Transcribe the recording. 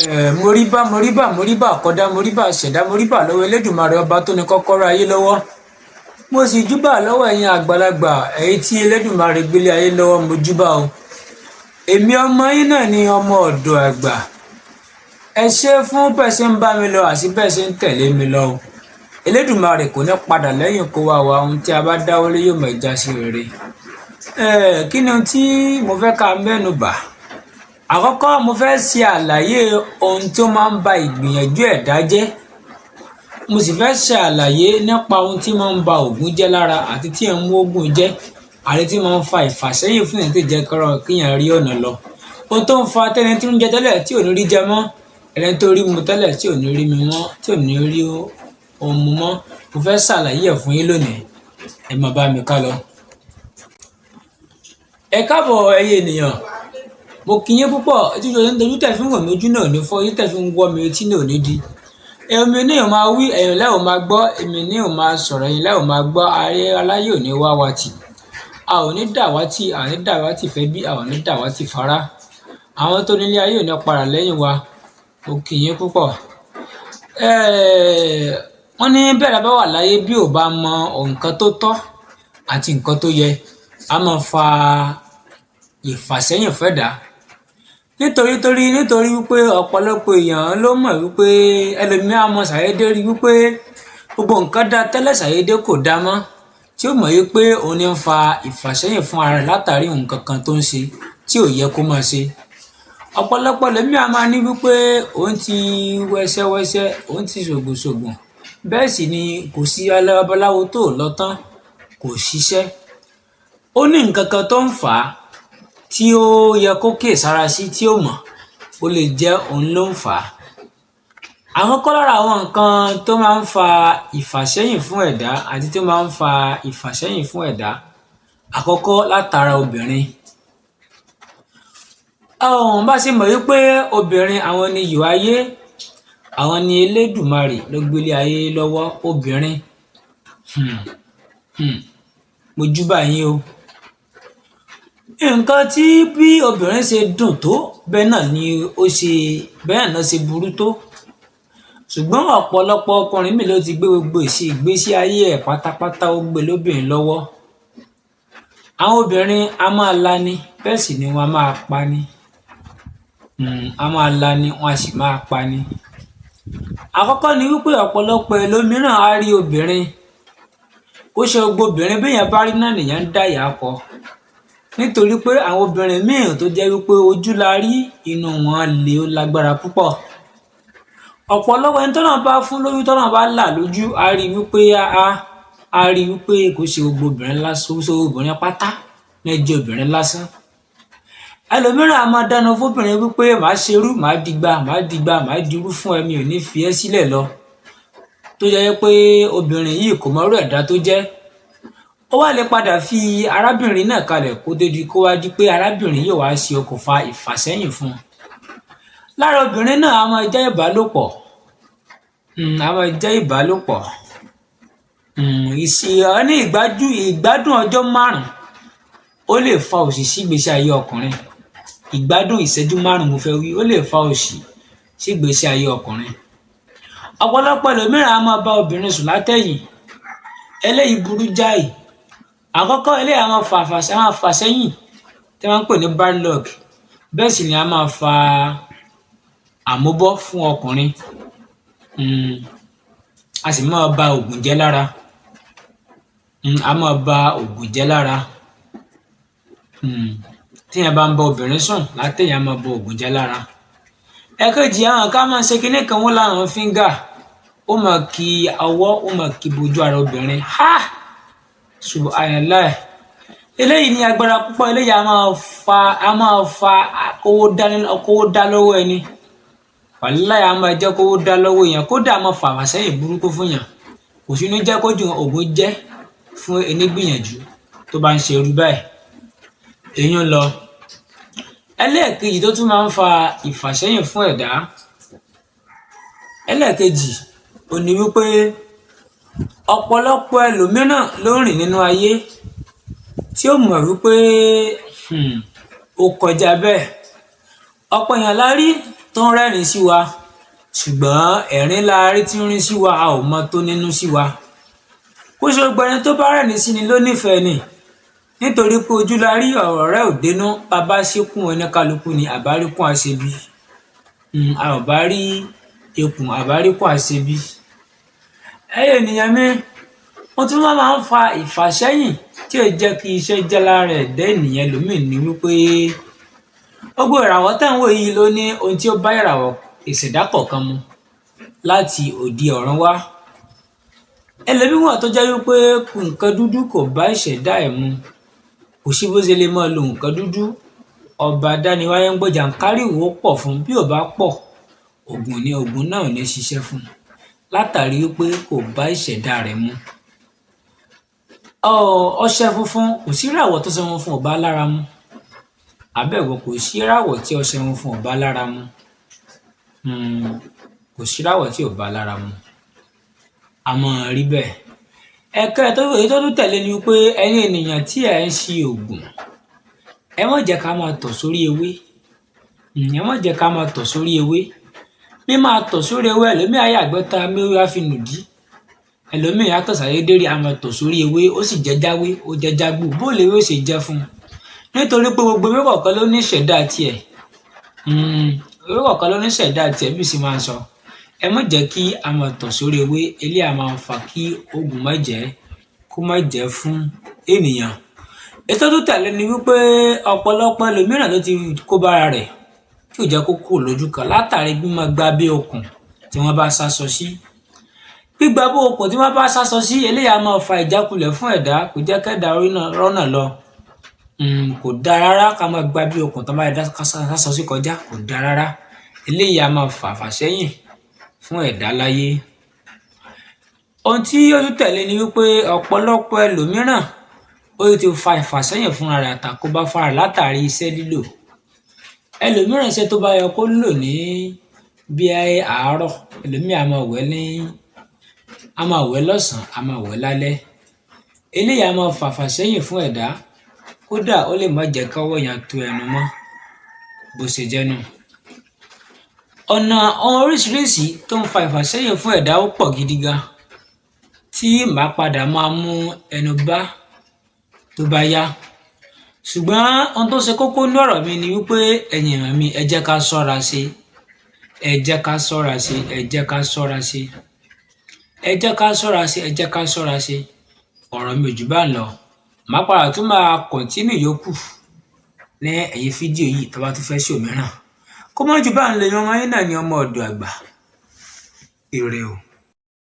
Moríbà àkọ́dá moríbà ṣẹ̀dá moríbà lọ́wọ́ Elédùmarè ọba tó ní kọ́kọ́rọ́ ayé lọ́wọ́. Mo sì júbà lọ́wọ́ ẹ̀yin àgbàlagbà èyí tí Elédùmarè gbélé ayé lọ́wọ́ mo júbà o. Èmi ọmọ yín náà ni ọmọ ọ̀dọ̀ àgbà. Ẹ ṣé fún bẹ́ẹ̀ ṣe ń bá mi lọ àti bẹ́ẹ̀ ṣe ń tẹ̀lé mi lọ o. Elédùmarè kò ní padà lẹ́yìn kó wá wa ohun tí a bá dáwọ́lé yóò máa já sí rere. Kí ni ohun tí mo fẹ́ ká mẹ́nu bà? Àkọ́kọ́ mo fẹ́ ṣe àlàyé ohun tí ó máa ń ba ìgbìyànjú ẹ̀dá jẹ́. Mo sì fẹ́ ṣe àlàyé nípa ohun tí máa ń ba ògùn jẹ́ lára àti tí ẹ̀ ń mú ògùn jẹ́ àti tí máa ń fa ìfàsẹ́yìn fún ẹni tó jẹ́ kọ́rọ̀ kíyàn rí ọ̀nà lọ. Ohun tó ń fa tẹ́ni tí ń jẹ tẹ́lẹ̀ tí ò ní rí jẹ mọ́, ẹni tó rí mu tẹ́lẹ̀ tí ò ní rí mi mọ́, tí ò ní rí ohun mu mọ́. Mo fẹ́ ṣàlàyé ẹ̀ fún yín lónìí. Ẹ máa bá mi ká lọ. Ẹ káàbọ̀ ẹ̀yin ènìyàn. Mo kí yín púpọ̀ ojú tẹ̀ fi ń wò mí ojú náà ní fọ́, ojú tẹ̀ fi ń wọ́ mi etí náà ní di. Èmi ní ò máa wí ẹ̀yin lẹ́ ò máa gbọ́, èmi ní ò máa sọ̀rọ̀ ẹ̀yin lẹ́ ò máa gbọ́. Ayé aláyé ò ní wá wa tì. A ò ní dàwátì, a ò ní dàwátì fẹ́ bí, a ò ní dàwátì fara. Àwọn tó nílé ayé ò ní padà lẹ́yìn wa. Mo kí yín púpọ̀. Wọ́n ní bẹ́ẹ̀ bá wà láyé bí ò bá mọ nǹkan tó tọ́ àti nǹkan tó yẹ, a máa fa ìfàsẹ́yìn fẹ́dà. Nítorí wípé ọ̀pọ̀lọpọ̀ èèyàn ló mọ̀ wípé ẹlòmíràn mọ̀ ṣàyédé rí wípé gbogbo nǹkan dá tẹ́lẹ̀ ṣàyédé kò dá mọ́, tí ó mọ̀ wípé òun ní ń fa ìfàsẹ́yìn fún ara rẹ̀ látàrí nǹkan kan tó ń ṣe tí ò yẹ kó máa ṣe. Ọ̀pọ̀lọpọ̀ ẹlòmíràn máa ní wípé òun ti wẹsẹ́wẹsẹ́, òun ti ṣògùnṣògùn, bẹ́ẹ̀ sì ni kò sí babaláwo tó lọ tán kò ṣiṣẹ́. Ó ní nǹkan kan tó ń fà á tí ó yẹ kó kíyèsára sí tí ó mọ̀, ó lè jẹ́ òun ló ń fà á. Àkọ́kọ́ lára àwọn nǹkan tó máa ń fa ìfàsẹ́yìn fún ẹ̀dá àti tó máa ń fa ìfàsẹ́yìn fún ẹ̀dá, àkọ́kọ́ látara obìnrin. Bá ṣe mọ̀ wípé obìnrin àwọn ni iyọ̀ ayé, àwọn ni Elédùmarè ló gbélé ayé lọ́wọ́. Obìnrin, mo júbà yín o. Nǹkan tí bí obìnrin ṣe dùn tó bẹ́ẹ̀ náà náà ṣe burú tó. Ṣùgbọ́n ọ̀pọ̀lọpọ̀ ọkùnrin mi ló ti gbé gbogbo ìgbésí ayé ẹ̀ pátápátá ó gbé lóbìnrin lọ́wọ́. Àwọn obìnrin a máa lani, bẹ́ẹ̀ sì ni wọ́n a máa pani. A máa lani, wọ́n a sì máa pani. Àkọ́kọ́ ni wípé ọ̀pọ̀lọpọ̀ ẹlòmíràn á rí obìnrin. Ó ṣe gbogbo obìnrin béèyàn bá rí náà nìyẹn ń dá ìyá kọ. Nítorí pé àwọn obìnrin míì tó jẹ́ wípé ojú la rí, inú wọn lè ó lágbára púpọ̀. Ọ̀pọ̀lọpọ̀ ẹni tọ́nà bá fún lóyún, tọ́nà bá là lójú, a rí wípé kò ṣe gbogbo obìnrin lásán, ó ṣe obìnrin pátá ní ẹjọ́ obìnrin lásán. Ẹlòmíràn a máa dáná fóbìnrin wípé màá ṣerú, màá dirú fún ẹ, mi ò ní fi ẹ́ sílẹ̀ lọ. Tó jẹ́ pé obìnrin yìí kò mọrú ẹ̀dá tó jẹ́. Ó wá lè padà fi arábìnrin náà kalẹ̀ kó wá di pé arábìnrin yóò wá ṣe okùnfà ìfàsẹ́yìn fún un. Lára obìnrin náà a máa jẹ́ ìbálòpọ̀. Ní ìgbádùn ọjọ́ 5 ó lè fa òṣì sí ìgbésí ayé ọkùnrin. Ìgbádùn ìṣẹ́jú 5 mo fẹ́ wí, ó lè fa òṣì sí ìgbésí ayé ọkùnrin. Ọ̀pọ̀lọpọ̀ ẹlòmíràn a máa bá obìnrin sùn látẹ̀yìn. Eléyìí burú jáì. Àkọ́kọ́ eléyìí a máa fà sẹ́yìn tí wọ́n ń pè ní bad luck. Bẹ́ẹ̀ sì ni a máa fa àmúbọ́ fún ọkùnrin. A sì máa ba ògùn jẹ́ lára. Téèyàn bá ń bá obìnrin sùn látẹ̀yìn a máa ba ògùn jẹ́ lára. Ẹ̀kejì, àwọn ká máa ṣe kinní kan wọ́n láwọn fíńgà. Ó máa kí ọwọ́, ó máa kí bojú ara obìnrin. Subhanallah. Eléyìí ní agbára púpọ̀. Eléyìí a máa fa kówó dá lọ́wọ́ ẹni. Wàláhì a máa jẹ́ kówó dá lọ́wọ́ èèyàn. Kódà a máa fa àfàsẹ́yìn burúkú fún yàn. Kò sí ní jẹ́ kójú ògùn jẹ́ fún ẹni gbìyànjú tó bá ń ṣe irú báyìí. Èèyàn lọ. Ẹlẹ́ẹ̀kejì tó tún máa ń fa ìfàsẹ́yìn fún ẹ̀dá. Ẹlẹ́ẹ̀kejì ò ní wípé ọ̀pọ̀lọpọ̀ ẹlòmíràn ló ń rìn nínú ayé tí ó mọ̀ wípé ó kọjá bẹ́ẹ̀. Ọ̀pọ̀ èèyàn la rí tó ń rẹ́rìn sí wa ṣùgbọ́n ẹ̀rín la rí tí ń rín sí wa a ò mọ tó nínú sí wa. Kó ṣe gbogbo ẹni tó bá rẹ́rìn sí ni ló nífẹ̀ẹ́ ni, nítorí pé ojú la rí ọ̀rọ̀ rẹ̀ ò dénú, bàbá ṣíkún oníkálukú ni àbáríkún àṣebí, a ò bá rí ikùn àbáríkún àṣebí. Ẹ̀yin ènìyàn mi, ohun tí wọ́n máa ń fa ìfàsẹ́yìn tí ò jẹ́ kí iṣẹ́ jẹ́ lára ẹ̀dá ènìyàn lómìn ni wípé gbogbo ìràwọ̀ tẹ̀ ń wò yìí ló ní ohun tí ó bá ìràwọ̀ ìṣẹ̀dá kọ̀ọ̀kan mu láti òde ọ̀run wá. Ẹlòmíràn tó jẹ́ wípé nǹkan dúdú kò bá ìṣẹ̀dá ẹ̀ mu, kò sí bó ṣe lè máa lo nǹkan dúdú. Ọba dániwáyé ń gbọ́jà ń káríwò pọ̀ fún, bí ò bá pọ̀ ògùn ni ògùn náà ò ní ṣiṣẹ́ fún látàrí wípé kò bá ìṣẹ̀dá rẹ̀ mu. Ọṣẹ funfun kò sí ìràwọ̀ tó ṣe funfun ò bá lára mu, àbẹ̀wò kò sí ìràwọ̀ tí ọṣẹ funfun ò bá lára mu, kò sí ìràwọ̀ tí ò bá lára mu, àmọ́ rí bẹ́ẹ̀. Èyí tó tún tẹ̀lé ni wípé ẹ̀yin ènìyàn tí ẹ̀ ń ṣe ògùn, ẹ má jẹ́ ká máa tọ̀ sórí ewé, ẹ má jẹ́ ká máa tọ̀ sórí ewé. Mímáa tọ̀ sórí ewé ẹlòmíì ayàgbẹ́ ta méwé á fi nùdí, ẹlòmíì á tọ̀sàyé dérí á máa tọ̀ sórí ewé, ó sì jẹ́ jáwé ó jẹ́ jágbó, bó lè wé ṣe jẹ́ fún un, nítorí pé gbogbo ewé kọ̀ọ̀kan ló ní ìṣẹ̀dá tiẹ̀, ewé kọ̀ọ̀kan ló ní ìṣẹ̀dá tiẹ̀ bí sì máa ń sọ. Ẹ má jẹ́ kí a máa tọ̀ sórí ewé, eléyìí á máa fà kí ògùn kó má jẹ́ fún ènìyàn. Ètò tó tẹ̀lé ni wípé ọ̀pọ̀lọpọ̀ ẹlòmíràn ló ti kó bára rẹ̀ tí ò jẹ́ kó kúrò lójú kan látàrí bí wọ́n gba bí okùn tí wọ́n bá sásọ sí. Gbígba bó okùn tí wọ́n bá sásọ sí eléyìí á máa fa ìjákulẹ̀ fún ẹ̀dá, kò jẹ́ kẹ́dà rọ́nà lọ. Kò dáa rárá ká máa gba bí okùn tó bá yẹ ká sásọ sí kọjá, kò dáa rárá. Eléyìí á máa fà fàsẹ́yìn fún ẹ̀dá láyé. Ohun tí ó tún tẹ̀lé ni wípé ọ̀pọ̀lọpọ̀ ẹlòmíràn ó ti fa ìfàsẹ́yìn fúnra rẹ̀ àtàkóbá fúnra rẹ̀ látàrí iṣẹ́ lílò. Ẹlòmíràn iṣẹ́ tó bá yẹ kó lò ní bí àárọ̀, ẹlòmíì á máa wẹ̀ lọ́sàn-án, á máa wẹ̀ lálẹ́. Eléyìí á máa fà fàsẹ́yìn fún ẹ̀dá, kódà ó lè má jẹ́ kọ́wọ́ yẹn tó ẹnu mọ́, bó ṣe jẹ́ nù. Ọ̀nà oríṣiríṣi tó ń fa ìfàsẹ́yìn fún ẹ̀dá ó pọ̀ gidi gan, tí màá padà máa mú ẹnu bà tó bá yá. Ṣùgbọ́n ohun tó ṣe kókó ní ọ̀rọ̀ mi ni wípé ẹ̀yin mi, ẹ jẹ́ ká ṣọ́ra ṣe, ẹ jẹ́ ká ṣọ́ra ṣe, ẹ jẹ́ ká ṣọ́ra ṣe, ẹ jẹ́ ká ṣọ́ra ṣe, ẹ jẹ́ ká ṣọ́ra ṣe. Ọ̀rọ̀ mi ò jù bá ń lọ, màá padà tún máa kọ̀ntínú yòókù ní ẹ̀yìn fídíò yìí tó bá tún fẹ́ ṣe òmíràn. Kó má jù bá ń lọ, ọmọ yín náà ni ọmọ ọ̀dọ̀ àgbà. Ire o.